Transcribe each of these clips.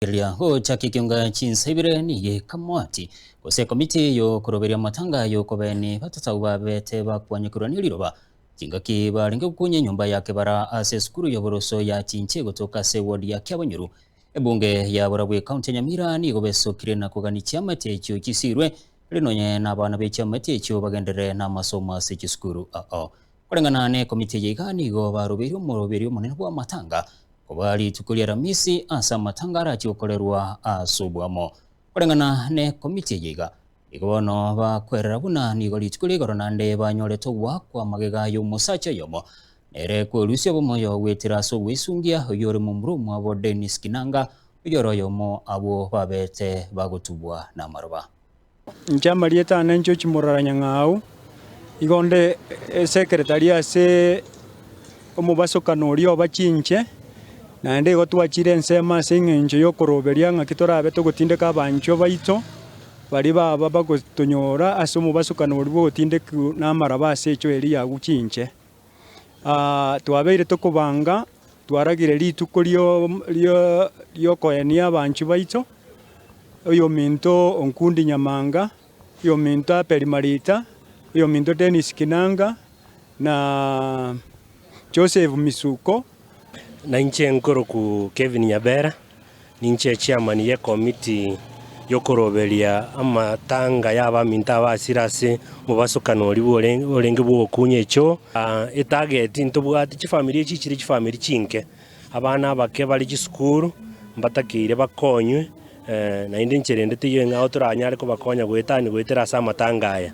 Iria ho chaki kiunga chinsebire ni ye kamwati gose komiti yo kuroberia matanga yo kobeni batatau babete bakwanyikurani liroba kingaki barenge kunye nyumba yake bara ase skuru yo boroso ya chinche gotoka se ward ya Kyabanyuru ebunge ya Burabwe county Nyamira ni gobesokire na kuganikia matechyo kisirwe linonye na bana becha matechyo bagendere na masomo ase kiskuru kurengana ne komiti yigani go baroberio munene bwa matanga Obali tukulia ramisi asa matangara chiokolerwa asubwamo. Kurengana ne komiti yiga. Igono bakwerera buna nigoli tukuli goronande banyoleto wakwa magega yo musacha yomo. Nere kwelusya bomoyo wetira so wisungia yore mumrumu abo Dennis Kinanga yoro yomo abo babete bagotubwa na maroba. Nchama lieta anencho chimoraranya ngau. Igonde sekretaria se omubaso kanori obachinche. Na ndego twachire nsema singenjo yo koroberia ngakitorabe tugutindeka abancho baito bari baba bagotonyora asumu basukana buri bogotinde na maraba secho eri ya guchinche twabeire tukubanga twaragire lituko lyo koenia abancho baito oyo minto onkundi nyamanga yo minto aperimarita yo minto Dennis Kinanga na Joseph Misuko na nche nkoro ku Kevin Nyabera ninche chairman ye committee yokoroberia amatanga yaba minta basirase mubasukano olenge bwo kunyecho etarget ntobwati chifamily chichiri chifamily chinke abana bake bali chiskuru mbatakire bakonywe na indi ncherendete yenga otoranyare ko bakonya gwetani gwetera sa matangaya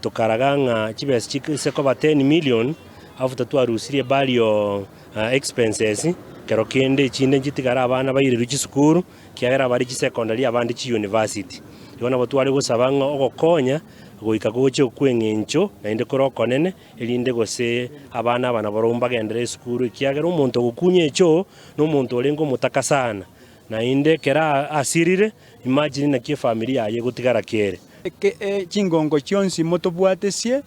tukaraganga chibesi chikise ko ba 10 million after twarusirie balio expenses kero kende chinde njitigara abana bayire chikuru kiagera bari chi secondary abandi chi university yona botware gusabanga ogokonya goika goche kwengencho na inde korokonene elinde gose abana baromba gendere skuru kiagera umuntu gukunye echo no muntu olengo mutakasana na inde kera asirire imagine na kie familia ye gutigara kere chingongo chionsi motobwatesie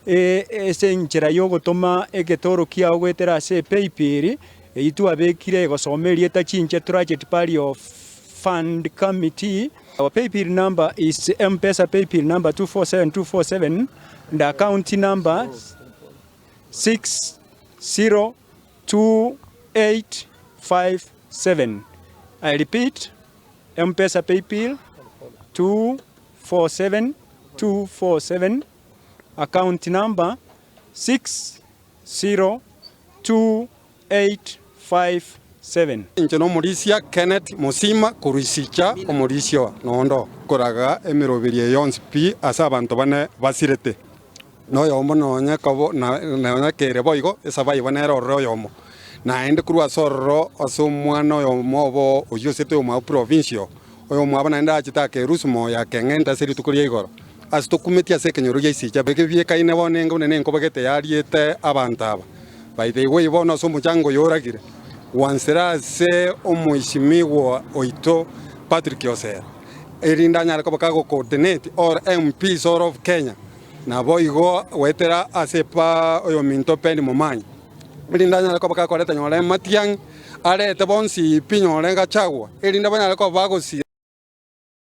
ese nchera yo gotoma egetoro kia ogwetera se PayPal itu abekire gosomeria ta chinche trajet party of fund committee. Our PayPal number is M-Pesa PayPal number 247247 and account number 602857. I repeat, M-Pesa PayPal 247247. Account number 602857. Injeno Morisia Kenneth Musima kurisicha omorisio nondo koraga emiroberie yonsi pi asa abantu bane basirete no yomo nonya kabo na kere boigo esa bayibo nero royomo na ende kurwa sorro asomwana yomo bo oyosete omo provincial oyo mwabana nda achitake rusumo ya kengenda seri tukurie igoro asto kumetia sekenyoro yaisicha bege kaine bonenga unene nkobagete yariete abantaba baidego ibono so muchango yoragire wansera se omuishimiwa oito Patrick Osera erinda nyara kobakago coordinate or MP sort of Kenya na boigo wetera asepa oyo minto peni momanyi erinda nyara kobakago koreta nyole matiang arete bonsi pinyole ngachagwa erinda banyara kobago si